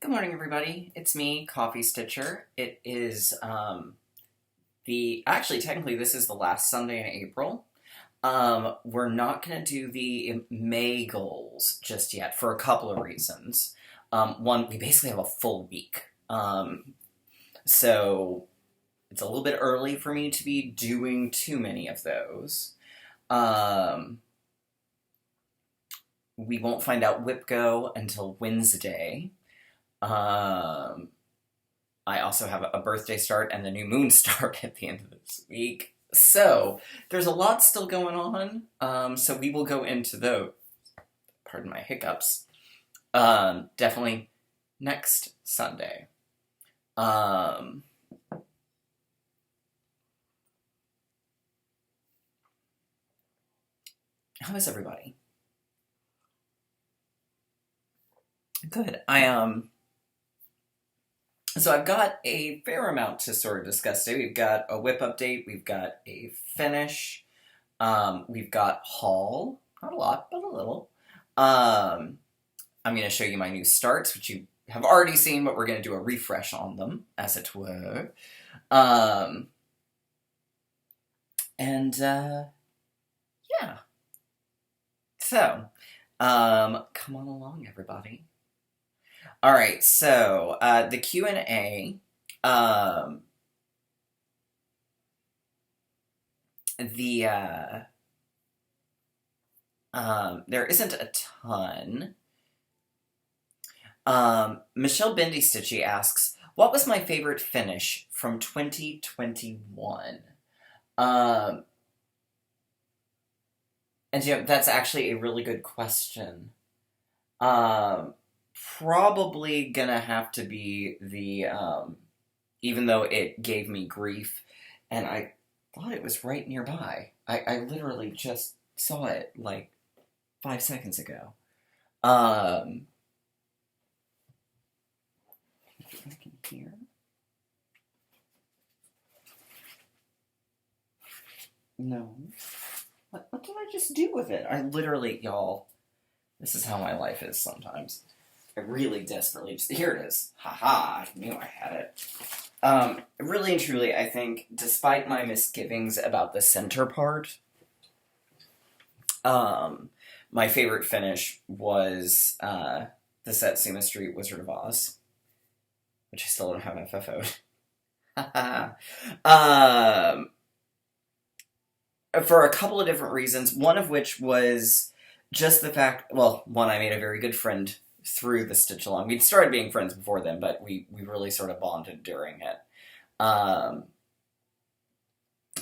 Good morning, everybody. It's me, Coffee Stitcher. It is technically, this is the last Sunday in April. We're not going to do the May goals just yet for a couple of reasons. One, we basically have a full week. So it's a little bit early for me to be doing too many of those. We won't find out WIPGO until Wednesday. I also have a birthday start and the new moon start at the end of this week. So, there's a lot still going on. So we will go into those. Pardon my hiccups. Definitely next Sunday. How is everybody? Good. So I've got a fair amount to sort of discuss today. We've got a whip update, we've got a finish, we've got haul, not a lot, but a little. I'm going to show you my new starts, which you have already seen, but we're going to do a refresh on them, as it were. Yeah. So, come on along, everybody. All right, so the Q&A, there isn't a ton. Michelle Bendy Stitchy asks, what was my favorite finish from 2021? And that's actually a really good question. Probably gonna have to be the, even though it gave me grief, and I thought it was right nearby. I literally just saw it, like, 5 seconds ago. I can hear. No. What did I just do with it? I literally, y'all, this is how my life is sometimes. I really desperately just... Here it is. Haha, I knew I had it. Really and truly, I think, despite my misgivings about the center part, my favorite finish was the Satsuma Street Wizard of Oz, which I still don't have FFO'd. For a couple of different reasons, one of which was just the fact... Well, one, I made a very good friend through the Stitch Along. We'd started being friends before then, but we really sort of bonded during it.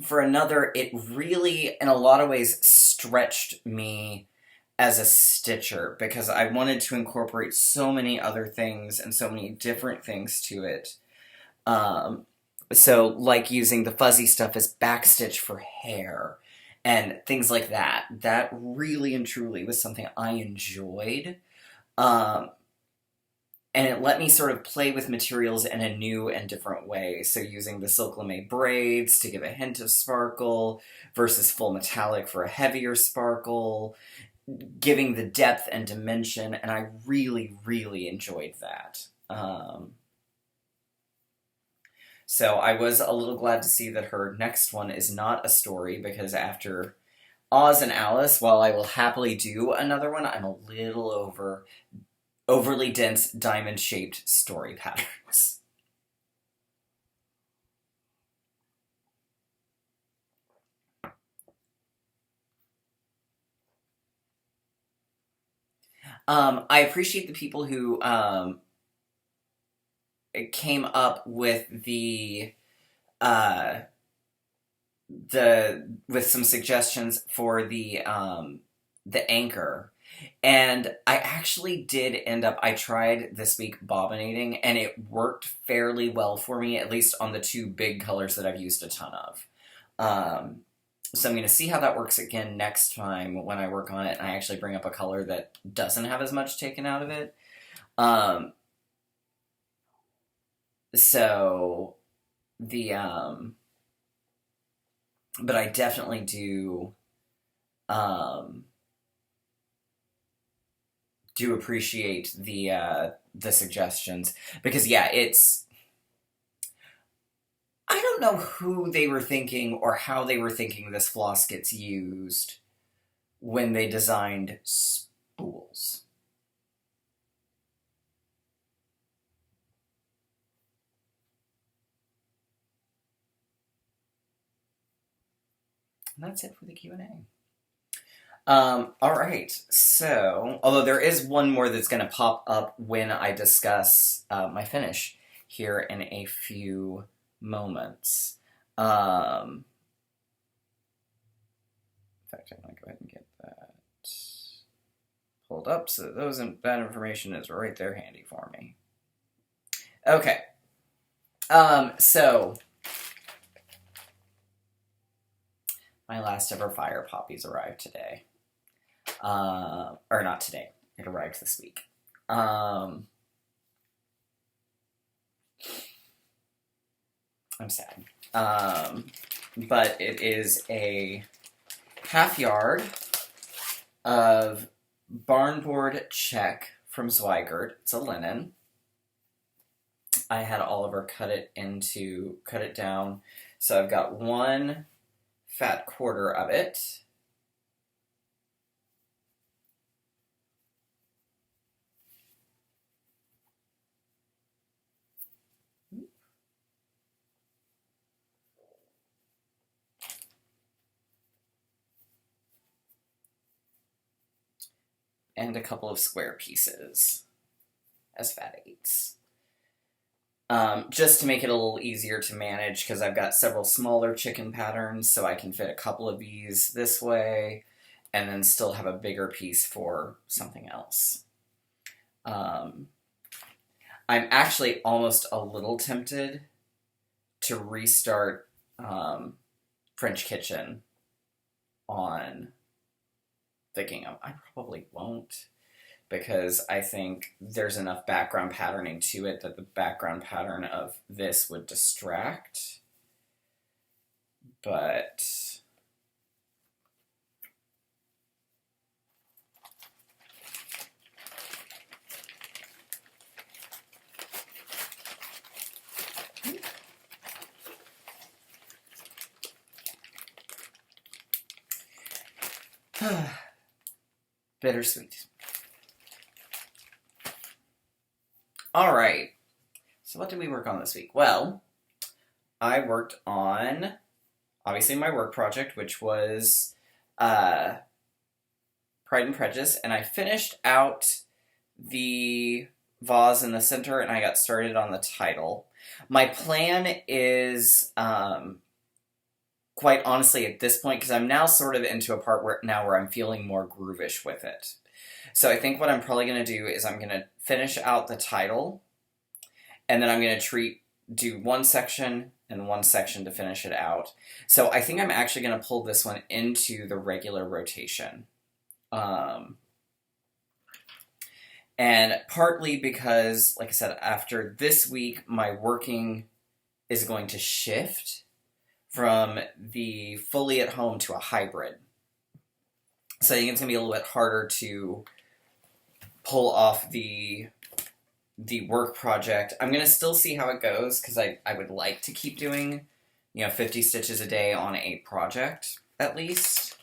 For another, it really, in a lot of ways, stretched me as a stitcher, because I wanted to incorporate so many other things and so many different things to it. So, like using the fuzzy stuff as backstitch for hair, and things like that. That really and truly was something I enjoyed. And it let me sort of play with materials in a new and different way. So using the silk lame braids to give a hint of sparkle versus full metallic for a heavier sparkle, giving the depth and dimension, and I really, really enjoyed that. So I was a little glad to see that her next one is not a story, because after Oz and Alice, while I will happily do another one, I'm a little over overly dense diamond-shaped story patterns. I appreciate the people who came up with with some suggestions for the anchor. And I actually did end up, I tried this week bobbinating, and it worked fairly well for me, at least on the two big colors that I've used a ton of. So I'm going to see how that works again next time when I work on it, and I actually bring up a color that doesn't have as much taken out of it. So, but I definitely do, do appreciate the suggestions, because yeah, it's, I don't know who they were thinking or how they were thinking this floss gets used when they designed spools. And that's it for the Q&A. All right, so, although there is one more that's going to pop up when I discuss my finish here in a few moments. In fact, I'm going to go ahead and get that pulled up so that information is right there handy for me. Okay, so my last ever fire poppies arrived today. Or not today. It arrived this week. I'm sad. But it is a half yard of barnboard check from Zweigert. It's a linen. I had Oliver cut it down. So I've got one fat quarter of it. And a couple of square pieces as fat eights. Just to make it a little easier to manage, because I've got several smaller chicken patterns, so I can fit a couple of these this way, and then still have a bigger piece for something else. I'm actually almost a little tempted to restart French Kitchen on the gingham. I probably won't, because I think there's enough background patterning to it that the background pattern of this would distract. But bittersweet. All right. So what did we work on this week? Well, I worked on, obviously, my work project, which was Pride and Prejudice, and I finished out the vase in the center, and I got started on the title. My plan is, quite honestly, at this point, because I'm now sort of into a part where I'm feeling more groovish with it. So I think what I'm probably going to do is I'm going to finish out the title, and then I'm going to do one section and one section to finish it out. So I think I'm actually going to pull this one into the regular rotation. And partly because, like I said, after this week, my working is going to shift from the fully at home to a hybrid. So I think it's going to be a little bit harder to pull off the work project. I'm going to still see how it goes, because I would like to keep doing, 50 stitches a day on a project, at least.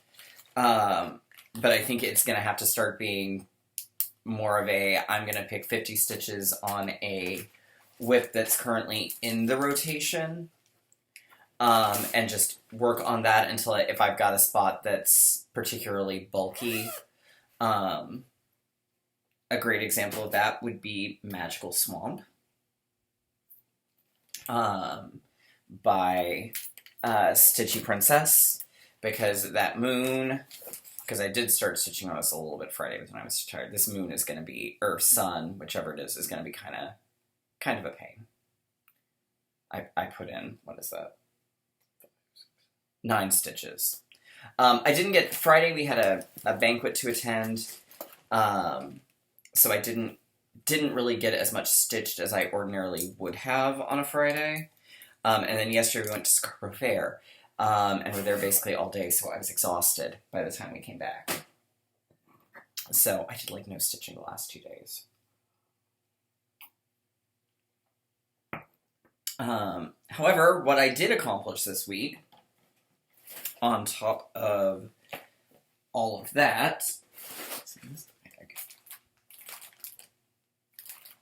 But I think it's going to have to start being more of I'm going to pick 50 stitches on a whip that's currently in the rotation, and just work on that until if I've got a spot that's particularly bulky. A great example of that would be Magical Swamp by Stitchy Princess, because that moon, because I did start stitching on this a little bit Friday when I was tired. This moon is going to be, or sun, whichever it is going to be kind of a pain. I put in, what is that? 9 stitches. I didn't get, Friday we had a banquet to attend, so I didn't really get as much stitched as I ordinarily would have on a Friday. And then yesterday we went to Scarborough Fair, and were there basically all day, so I was exhausted by the time we came back. So I did like no stitching the last 2 days. However, what I did accomplish this week, on top of all of that,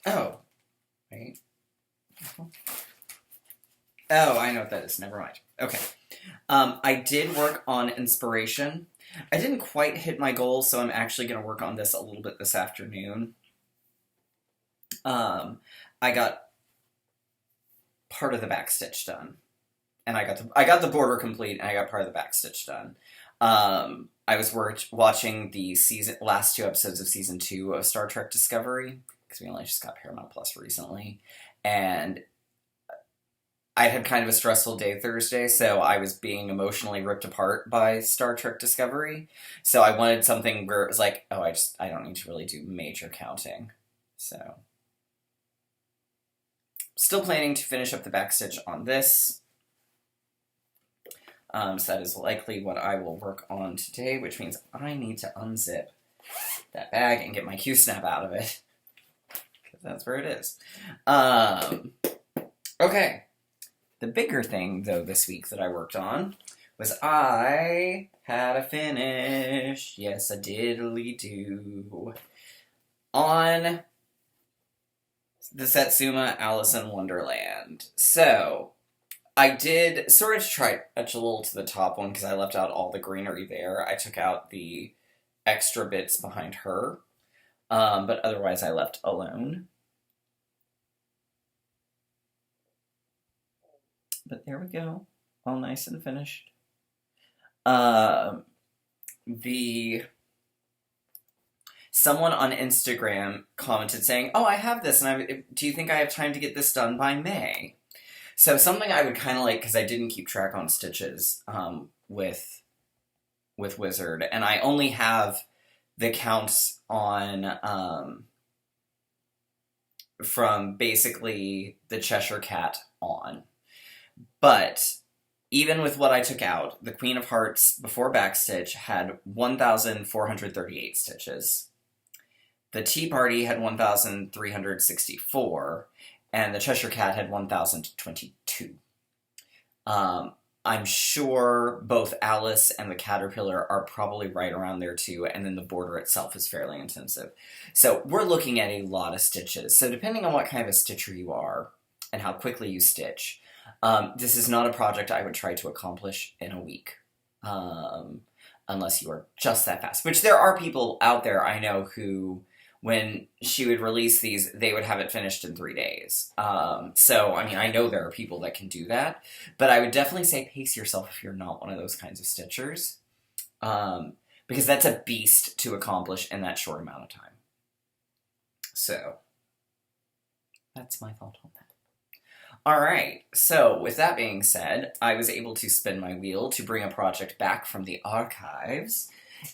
oh, wait. Oh, I know what that is. Never mind. Okay. I did work on inspiration. I didn't quite hit my goal, so I'm actually going to work on this a little bit this afternoon. I got part of the back stitch done, and I got the border complete, and I got part of the back stitch done. I was watching the last 2 episodes of season 2 of Star Trek Discovery, because we only just got Paramount Plus recently, and I had kind of a stressful day Thursday, so I was being emotionally ripped apart by Star Trek Discovery. So I wanted something where it was like, oh, I don't need to really do major counting. So, still planning to finish up the backstitch on this. So that is likely what I will work on today, which means I need to unzip that bag and get my Q-snap out of it. Because that's where it is. Okay. The bigger thing, though, this week that I worked on was I had a finish. Yes, I diddly do. On the Satsuma Alice in Wonderland. So, I did sort of try to touch a little to the top one because I left out all the greenery there. I took out the extra bits behind her. But otherwise I left alone. But there we go. All nice and finished. Someone on Instagram commented saying, oh, I have this, and do you think I have time to get this done by May? So something I would kind of like, because I didn't keep track on stitches with Wizard, and I only have the counts on from basically the Cheshire Cat on. But even with what I took out, the Queen of Hearts before backstitch had 1,438 stitches. The Tea Party had 1,364, and the Cheshire Cat had 1,022. I'm sure both Alice and the Caterpillar are probably right around there too, and then the border itself is fairly intensive. So we're looking at a lot of stitches. So depending on what kind of a stitcher you are, and how quickly you stitch, this is not a project I would try to accomplish in a week, unless you are just that fast. Which there are people out there I know who, when she would release these, they would have it finished in 3 days. So, I mean, I know there are people that can do that, but I would definitely say pace yourself if you're not one of those kinds of stitchers, because that's a beast to accomplish in that short amount of time. So, that's my thought on that. Alright, so with that being said, I was able to spin my wheel to bring a project back from the archives,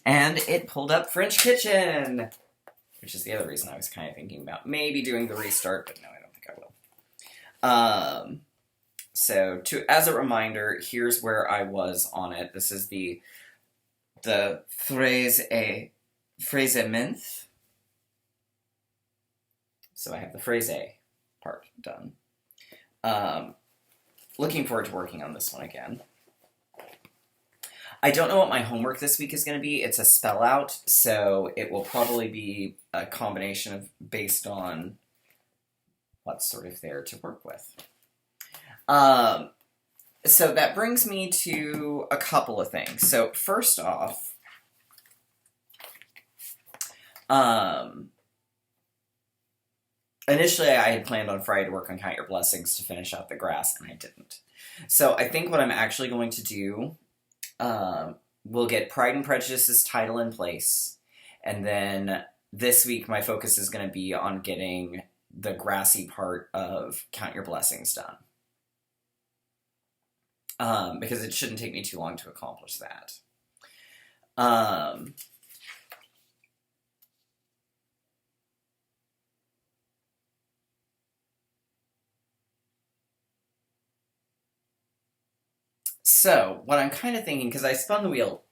and it pulled up French Kitchen! Which is the other reason I was kind of thinking about maybe doing the restart, but no, I don't think I will. So, as a reminder, here's where I was on it. This is the phrasement. So I have the phrase part done. Looking forward to working on this one again. I don't know what my homework this week is going to be. It's a spell out, so it will probably be a combination of based on what's sort of there to work with. So that brings me to a couple of things. So first off, initially I had planned on Friday to work on Count Your Blessings to finish out the grass, and I didn't. So I think what I'm actually going to do, we'll get Pride and Prejudice's title in place, and then this week my focus is going to be on getting the grassy part of Count Your Blessings done. Because it shouldn't take me too long to accomplish that. So, what I'm kind of thinking, because I spun the wheel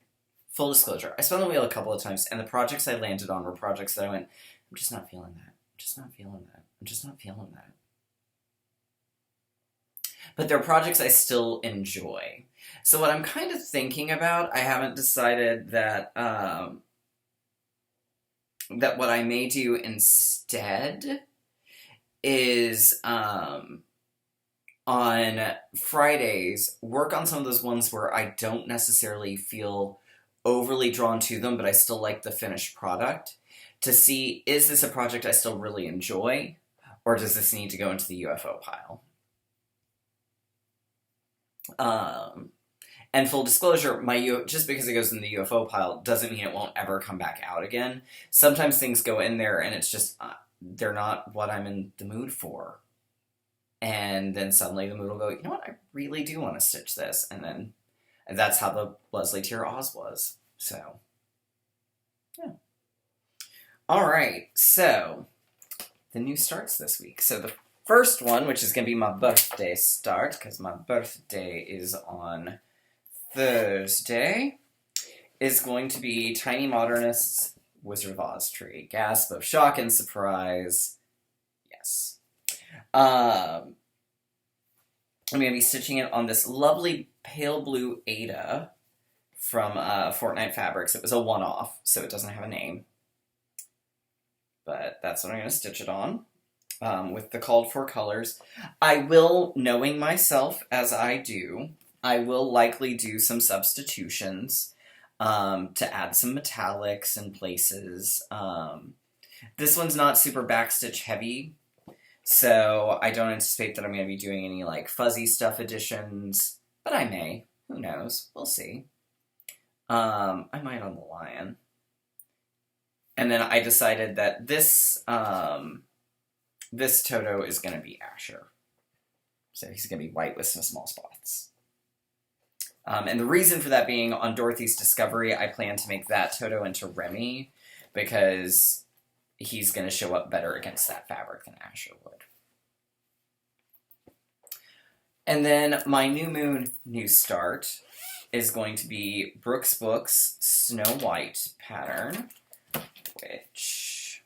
full disclosure, I spun the wheel a couple of times, and the projects I landed on were projects that I went, I'm just not feeling that. I'm just not feeling that. I'm just not feeling that. But they're projects I still enjoy. So what I'm kind of thinking about, I haven't decided that that what I may do instead is on Fridays work on some of those ones where I don't necessarily feel overly drawn to them, but I still like the finished product, to see, is this a project I still really enjoy, or does this need to go into the UFO pile? And full disclosure, just because it goes in the UFO pile doesn't mean it won't ever come back out again. Sometimes things go in there and it's just, they're not what I'm in the mood for. And then suddenly the mood will go, you know what, I really do want to stitch this. And that's how the Leslie Tier Oz was. So, yeah. Alright, so, the new starts this week. So the first one, which is going to be my birthday start, because my birthday is on Thursday, is going to be Tiny Modernist's Wizard of Oz tree. Gasp of shock and surprise. Yes. I'm going to be stitching it on this lovely pale blue Ada from Fortnite Fabrics. It was a one-off, so it doesn't have a name. But that's what I'm going to stitch it on. With the called for colors. I will, knowing myself as I do, I will likely do some substitutions to add some metallics in places. This one's not super backstitch heavy, so I don't anticipate that I'm going to be doing any like fuzzy stuff additions, but I may. Who knows? We'll see. I might on the lion. And then I decided that this Toto is going to be Asher. So he's going to be white with some small spots. And the reason for that being, on Dorothy's Discovery, I plan to make that Toto into Remy, because he's going to show up better against that fabric than Asher would. And then my New Moon New Start is going to be Brooke's Books Snow White pattern, which...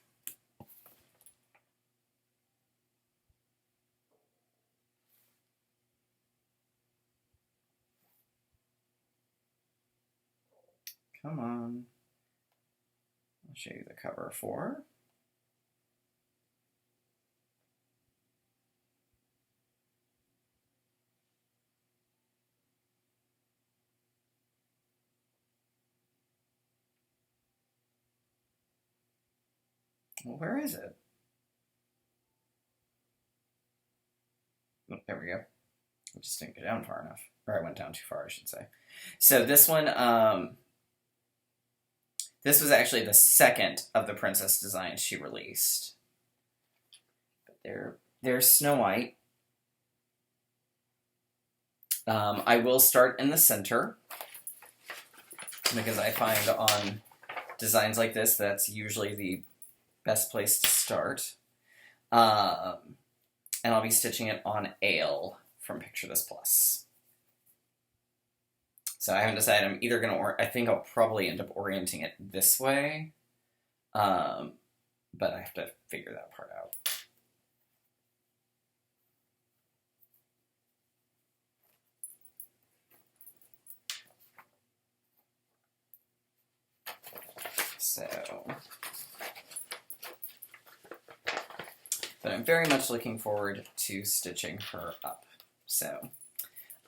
Come on. I'll show you the cover for. Well, where is it? Oh, there we go. I just didn't go down far enough. Or I went down too far, I should say. So this one, this was actually the second of the princess designs she released. But there's Snow White. I will start in the center, because I find on designs like this, that's usually the best place to start. And I'll be stitching it on Ale from Picture This Plus. So I haven't decided. I'm either going to, I think I'll probably end up orienting it this way. But I have to figure that part out. So, but I'm very much looking forward to stitching her up. So,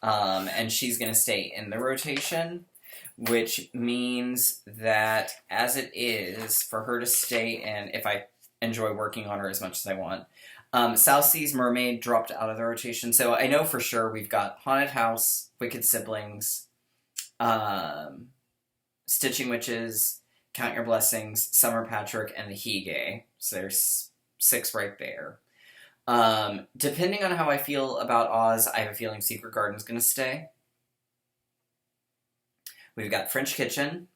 and she's going to stay in the rotation, which means that as it is, for her to stay in, if I enjoy working on her as much as I want, South Seas Mermaid dropped out of the rotation. So I know for sure we've got Haunted House, Wicked Siblings, Stitching Witches, Count Your Blessings, Summer Patrick, and the Hige. So there's 6 right there. Depending on how I feel about Oz, I have a feeling Secret Garden's going to stay. We've got French Kitchen,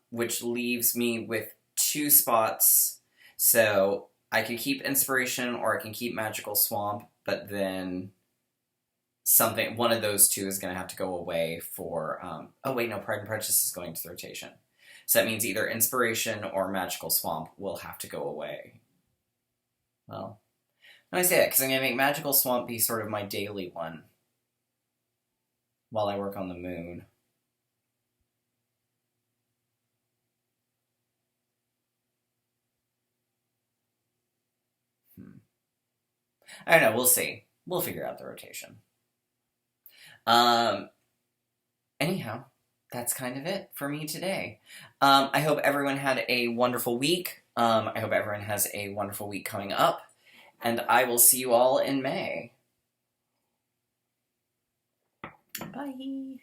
which leaves me with 2 spots. So I could keep Inspiration or I can keep Magical Swamp, but then something, one of those two is going to have to go away for, oh wait, no, Pride and Prejudice is going to the rotation. So that means either Inspiration or Magical Swamp will have to go away. Well, I say that because I'm going to make Magical Swamp be sort of my daily one while I work on the moon. I don't know, we'll see. We'll figure out the rotation. Anyhow, that's kind of it for me today. I hope everyone had a wonderful week. I hope everyone has a wonderful week coming up. And I will see you all in May. Bye.